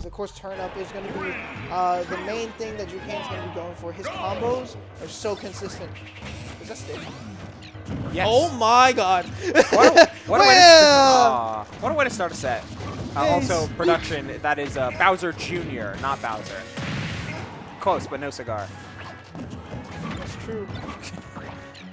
Mugs. Of course, turn up is going to be the main thing that Jukain's going to be going for. His combos are so consistent. Is that stage? Yes. Oh my god. What a way to start a set. Also, production, that is Bowser Jr., not Bowser. Close, but no cigar. That's true.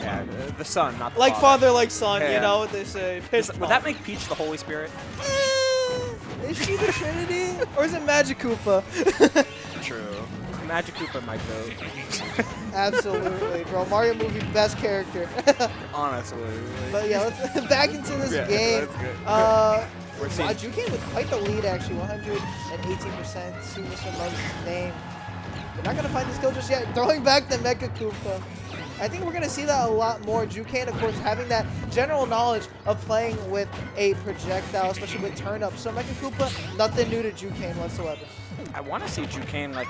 Yeah, the son, not the like father. like son, Yeah. you know what they say. Would that make Peach the Holy Spirit? Is she the Trinity? Or is it Magic Koopa? True. Magic Koopa might go. Absolutely, bro. Mario movie, best character. Honestly. But yeah, let's back into this game. We're seeing Jukain with quite the lead, actually. 118% to Mr. Mugs' name. They're not going to find the skill just yet. Throwing back the Mecha Koopa. I think we're going to see that a lot more. Jukain, of course, having that general knowledge of playing with a projectile, especially with turn-up. So Mecha Koopa, nothing new to Jukain whatsoever. I want to see Jukain like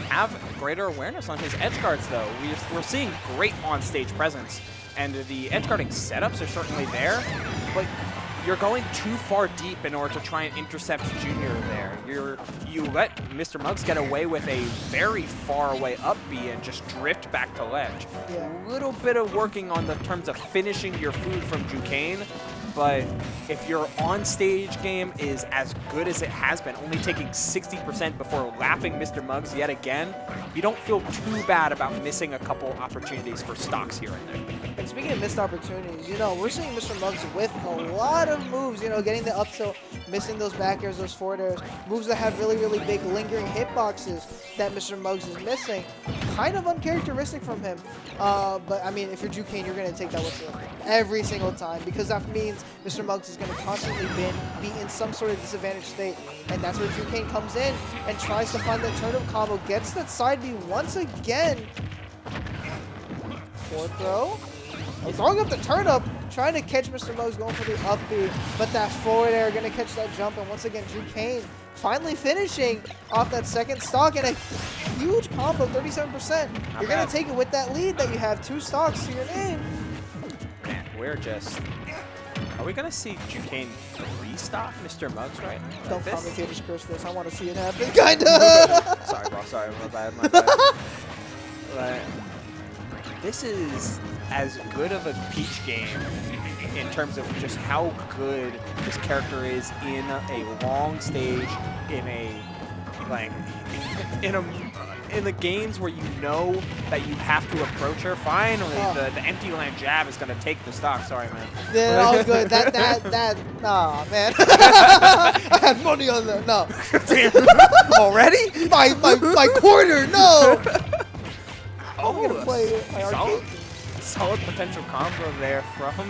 have greater awareness on his edge guards, though. We're seeing great on-stage presence, and the edge guarding setups are certainly there, but you're going too far deep in order to try and intercept Junior there. You let Mr. Mugs get away with a very far away up B and just drift back to ledge. Yeah. A little bit of working on the terms of finishing your food from Jukain, but if your on-stage game is as good as it has been, only taking 60% before lapping Mr. Mugs yet again, you don't feel too bad about missing a couple opportunities for stocks here and there. And speaking of missed opportunities, you know, we're seeing Mr. Mugs with a lot of moves, you know, getting the up tilt, missing those back airs, those forward airs, moves that have really, really big lingering hitboxes that Mr. Mugs is missing. Kind of uncharacteristic from him. But, I mean, if you're Jukain, you're going to take that with you every single time, because that means Mr. Mugs is going to constantly be in some sort of disadvantaged state. And that's where Jukain comes in and tries to find that turnip combo, gets that side B once again. Forward throw. Throwing up the turnip, trying to catch Mr. Mugs going for the up B, but that forward air going to catch that jump, and once again, Jukain finally finishing off that second stock and a huge combo, 37%. You're going to take it with that lead that you have, 2 stocks to your name. Man, we're just... Are we going to see Jukain restock Mr. Mugs right now? Don't commentators curse this. I want to see it happen, kind of. Sorry, bro. Sorry. My bad. My bad. But this is as good of a Peach game in terms of just how good this character is in a long stage, in the games where you know that you have to approach her. Finally, the empty land jab is going to take the stock. Sorry, man. Yeah, that was good. Nah, man. I had money on that. No. Already? My quarter, no. Oh, I'm gonna play Arcadian. Solid potential combo there from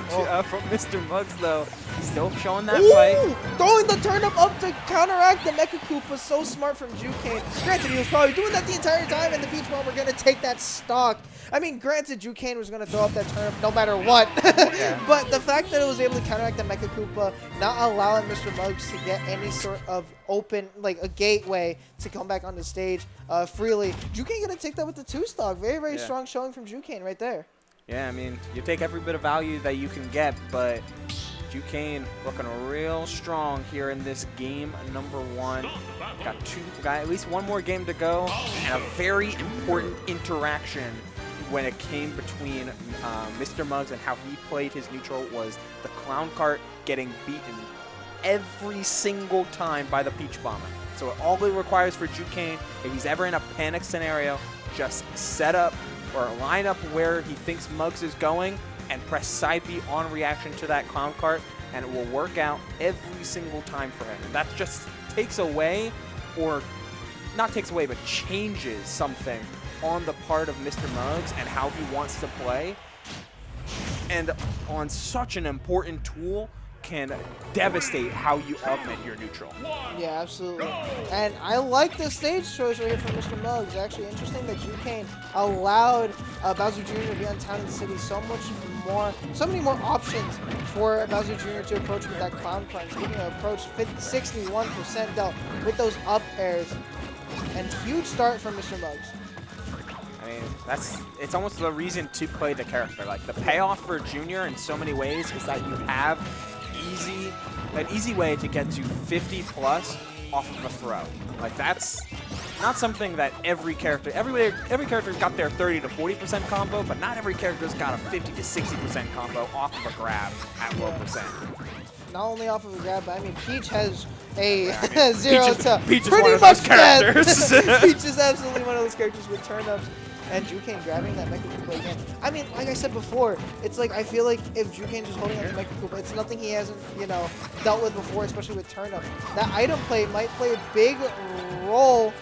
Mr. Mugs, though. Still showing that Ooh, fight. throwing the turnip up to counteract the Mecha Koopa. So smart from Jukain. Granted, he was probably doing that the entire time, and the Peach Bomber going to take that stock. I mean, granted, Jukain was going to throw up that turnip no matter what. Yeah. But the fact that it was able to counteract the Mecha Koopa, not allowing Mr. Mugs to get any sort of open, like a gateway to come back on the stage freely. Jukain going to take that with the 2 stock. Very, very strong showing from Jukain right there. Yeah, I mean, you take every bit of value that you can get, but Jukain looking real strong here in this game number 1. Got at least 1 more game to go, and a very important interaction when it came between Mr. Mugs and how he played his neutral was the clown cart getting beaten every single time by the Peach Bomber. So all it requires for Jukain, if he's ever in a panic scenario, just set up or line up where he thinks Mugs is going and press side B on reaction to that clown cart, and it will work out every single time for him. And that just takes away, or not takes away, but changes something on the part of Mr. Mugs and how he wants to play. And on such an important tool, can devastate how you augment your neutral. Yeah, absolutely. And I like the stage choice right here from Mr. Mugs. Actually, interesting that Jukain allowed Bowser Jr. to be on Town and City so many more options for Bowser Jr. to approach with that clown crunch. Speaking of approach, 61% dealt with those up airs. And huge start from Mr. Mugs. I mean, it's almost the reason to play the character. Like, the payoff for Junior in so many ways is that you have an easy way to get to 50 plus off of a throw. Like, that's not something that every character got their 30 to 40% combo, but not every character's got a 50 to 60% combo off of a grab at low percent. Not only off of a grab, but I mean, Peach has a I mean, 0 to Peach is pretty one of much those characters. dead. Peach is absolutely one of those characters with turn-ups. And Jukain grabbing that Mecha Koopa again. I mean, like I said before, it's like I feel like if Jukain just holding on to Mecha Koopa, it's nothing he hasn't, you know, dealt with before, especially with turn-ups. That item play might play a big role.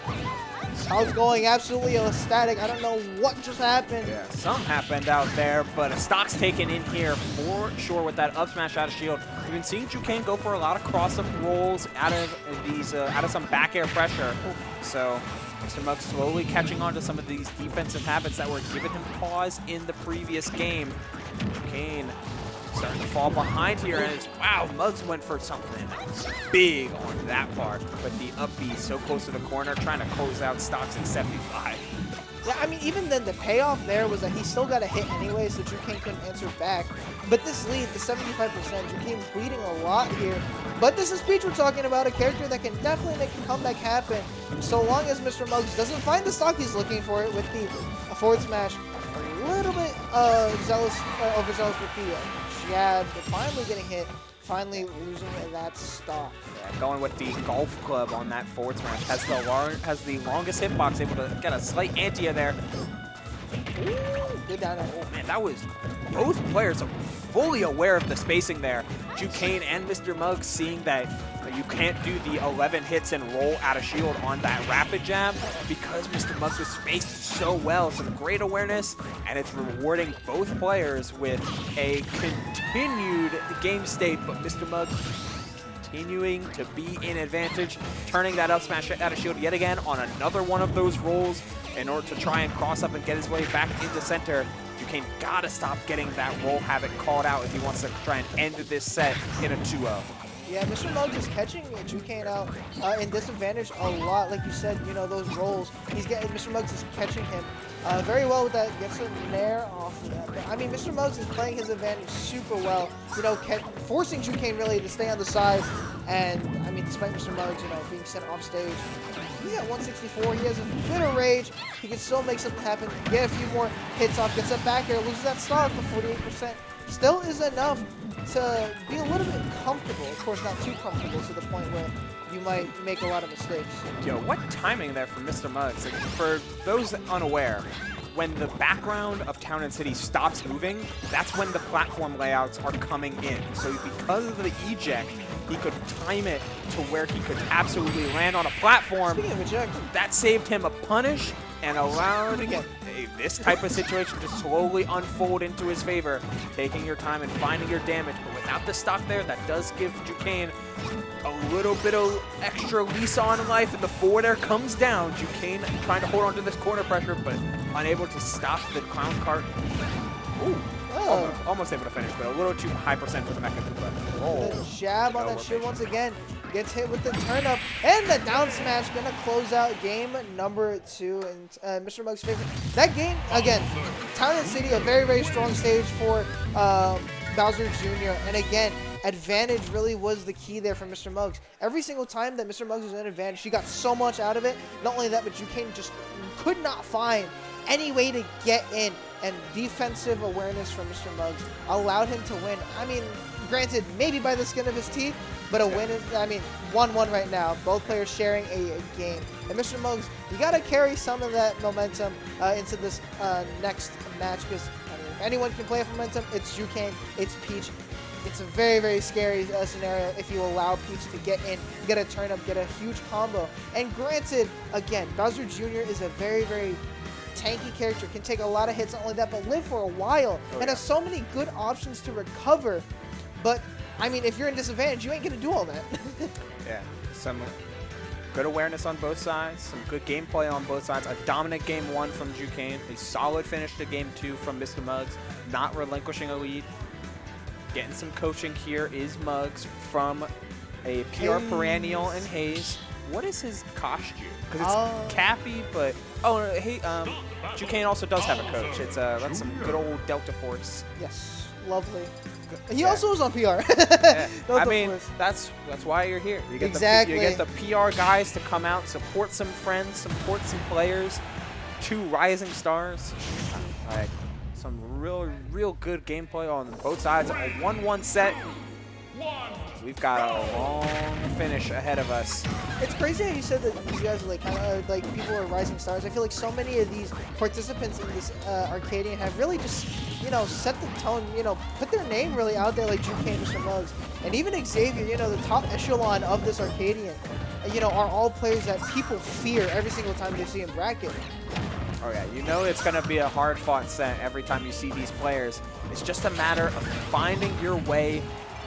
Crowd's going absolutely ecstatic. I don't know what just happened. Yeah, something happened out there, but a stock's taken in here for sure with that up smash out of shield. We've been seeing Jukain go for a lot of cross-up rolls out of some back air pressure. So Mr. Mug slowly catching on to some of these defensive habits that were giving him pause in the previous game. Jukain starting to fall behind here, and it's, wow, Muggs went for something big on that part. But the up B so close to the corner, trying to close out stocks in 75. Yeah, I mean, even then, the payoff there was that he still got a hit anyway, so Jukain couldn't answer back. But this lead, the 75%, Jukain's bleeding a lot here. But this is Peach we're talking about, a character that can definitely make a comeback happen, so long as Mr. Muggs doesn't find the stock he's looking for it with the forward smash. A little bit overzealous with the jab, but finally getting hit, finally losing that stock. Yeah, going with the golf club on that forward smash. Has the longest hitbox, able to get a slight anti there. Ooh, good down there. Oh man, that was, both players are fully aware of the spacing there. Jukain and Mr. Muggs seeing that you can't do the 11 hits and roll out of shield on that rapid jab because Mr. Muggs was spaced so well. Some great awareness, and it's rewarding both players with a continued game state, but Mr. Muggs continuing to be in advantage, turning that up smash out of shield yet again on another one of those rolls in order to try and cross up and get his way back into center. Jukain gotta stop getting that roll habit called out if he wants to try and end this set in a 2-0. Yeah, Mr. Muggs is catching Jukain out in disadvantage a lot. Like you said, you know, those rolls. Mr. Muggs is catching him very well with that. Gets a nair off of that. But, I mean, Mr. Muggs is playing his advantage super well. You know, forcing Jukain really to stay on the side. And, I mean, despite Mr. Muggs, you know, being sent off stage, he's at 164. He has a bit of rage. He can still make something happen. Get a few more hits off. Gets up back air. Loses that stock for 48%. Still is enough to be a little bit comfortable. Of course, not too comfortable to the point where you might make a lot of mistakes. Yo, what timing there from Mr. Muggs. Like, for those unaware, when the background of Town and City stops moving, that's when the platform layouts are coming in. So because of the eject, he could time it to where he could absolutely land on a platform. Speaking of eject, that saved him a punish and allowed this type of situation to slowly unfold into his favor, taking your time and finding your damage. But without the stock there, that does give Jukain a little bit of extra lease on life, and the forward air comes down. Jukain trying to hold on to this corner pressure, but unable to stop the clown cart. Ooh. oh. Almost able to finish, but a little too high percent for the Mecha Koopa. The jab on that shit once again. Gets hit with the turn up and the down smash. Gonna close out game number 2 in Mr. Muggs' favor. That game, again, Town and City, a very, very strong stage for Bowser Jr. And again, advantage really was the key there for Mr. Muggs. Every single time that Mr. Muggs was in advantage, he got so much out of it. Not only that, but Jukain just could not find any way to get in. And defensive awareness from Mr. Muggs allowed him to win. I mean, granted, maybe by the skin of his teeth, but a win is, I mean, 1-1 right now. Both players sharing a game. And Mr. Muggs, you got to carry some of that momentum into this next match, because I mean, if anyone can play with momentum, it's Jukain, it's Peach. It's a very, very scary scenario if you allow Peach to get in, get a turn up, get a huge combo. And granted, again, Bowser Jr. is a very, very tanky character, can take a lot of hits, not only that, but live for a while, and has so many good options to recover. But, I mean, if you're in disadvantage, you ain't going to do all that. Yeah, some good awareness on both sides, some good gameplay on both sides. A dominant game 1 from Jukain, a solid finish to game 2 from Mr. Muggs, not relinquishing a lead. Getting some coaching here is Muggs from a PR Perennial and Hayes. What is his costume? Because it's Cappy, but hey, Jukain also does have a coach. It's that's some good old Delta Force. Yes, lovely. He also was on PR. Yeah. I Of mean, course. that's why you're here. You get Exactly. you get the PR guys to come out, support some friends, support some players, 2 rising stars. Like some real good gameplay on both sides. A 1-1 set. We've got a long finish ahead of us. It's crazy how you said that these guys are like kind of like people are rising stars. I feel like so many of these participants in this Arcadian have really just, you know, set the tone, you know, put their name really out there, like Jukain, Mr. Muggs, and even Xavier, you know, the top echelon of this Arcadian, you know, are all players that people fear every single time they see in bracket. Oh yeah, you know it's going to be a hard-fought set every time you see these players. It's just a matter of finding your way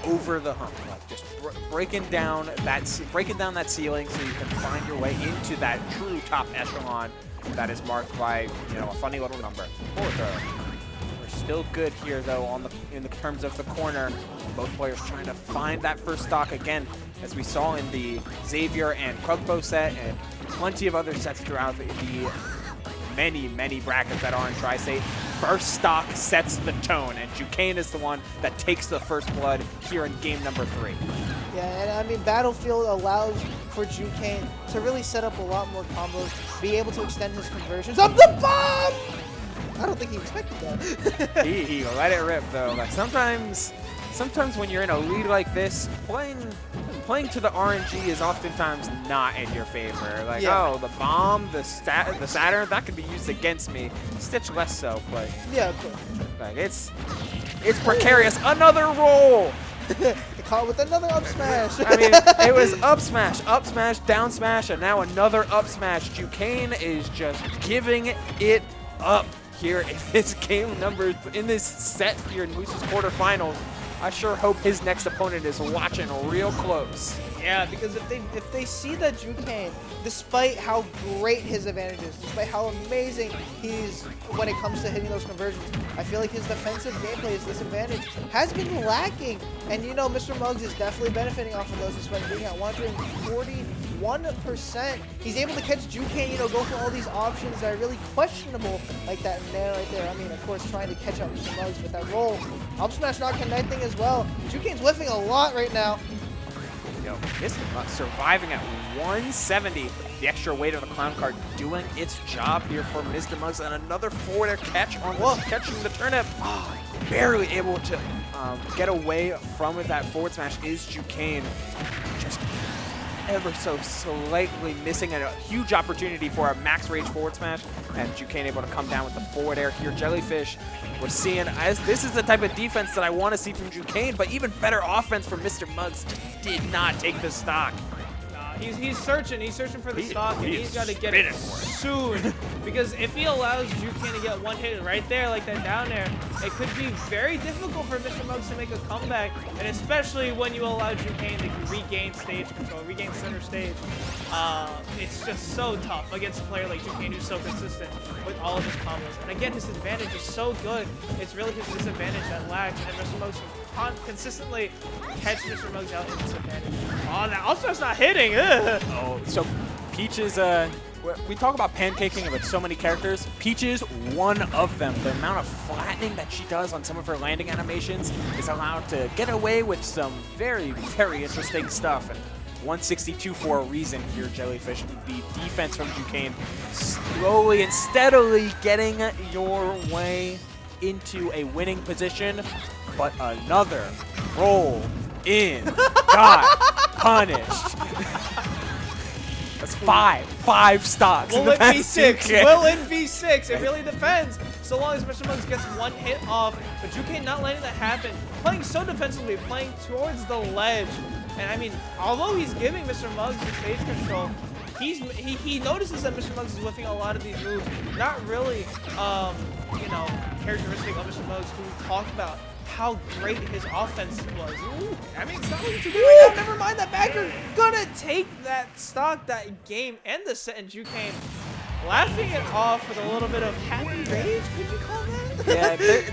over the hump, like just breaking down that ceiling so you can find your way into that true top echelon that is marked by, you know, a funny little number. We're still good here though in the terms of the corner. Both players trying to find that first stock again, as we saw in the Xavier and Krugbo set and plenty of other sets throughout the many brackets that are in Tri-State. First stock sets the tone, and Jukain is the one that takes the first blood here in game number 3. Yeah, and I mean, Battlefield allows for Jukain to really set up a lot more combos, be able to extend his conversions up the bomb! I don't think he expected that. he let it rip though. Like sometimes when you're in a lead like this, playing to the RNG is oftentimes not in your favor. Like, oh, the bomb, the Saturn, that could be used against me. Stitch less so, but yeah, of course. Like it's precarious. Another roll. Caught with another up smash. I mean, it was up smash, down smash, and now another up smash. Jukain is just giving it up here in this in this set here in Moose's quarterfinals. I sure hope his next opponent is watching real close. Yeah, because if they see that Jukain, despite how great his advantage is, despite how amazing he's when it comes to hitting those conversions, I feel like his defensive gameplay, his disadvantage, has been lacking. And you know, Mr. Muggs is definitely benefiting off of those, despite being at 141%. He's able to catch Jukain, you know, go for all these options that are really questionable, like that nair right there. I mean, of course, trying to catch up Mr. Muggs with that roll. Up smash not connecting as well. Jukain's whiffing a lot right now. Yo, this surviving at 170. The extra weight of the clown card doing its job here for Mr. Muggs, and another forward air catch on catching the turnip. Oh, barely able to get away from that forward smash is Jukain. Just ever so slightly missing a huge opportunity for a max range forward smash, and Jukain able to come down with the forward air here. Jellyfish, we're seeing this is the type of defense that I want to see from Jukain, but even better offense from Mr. Muggs. Did not take the stock. He's searching for the stock, and he's got to get it soon. Because if he allows Jukain to get one hit right there, like that down air, it could be very difficult for Mr. Muggs to make a comeback, and especially when you allow Jukain to regain stage control, regain center stage. It's just so tough against a player like Jukain who's so consistent with all of his combos. And again, his advantage is so good. It's really his disadvantage that lags, and Mr. Muggs consistently catch Mr. Muggs out in disadvantage. Oh, that also not hitting. Ugh. Oh, so Peaches, we talk about pancaking with so many characters. Peaches, one of them. The amount of flattening that she does on some of her landing animations is allowed to get away with some very, very interesting stuff. And 162 for a reason here, Jellyfish. The defense from Jukain slowly and steadily getting your way into a winning position, but another roll in got punished. That's five stocks. Will it be 6? Will it be 6? It really depends. So long as Mr. Muggs gets one hit off, but Jukain not letting that happen. Playing so defensively, playing towards the ledge. And I mean, although he's giving Mr. Muggs the stage control, he notices that Mr. Muggs is whiffing a lot of these moves. Not really, you know, characteristic of Mr. Muggs, who talked about how great his offense was. Ooh, I mean, it's not what you do right now. Never mind that backer. Gonna take that stock, that game, and the set, and Jukain laughing it off with a little bit of happy rage. Could you call that? Yeah, there's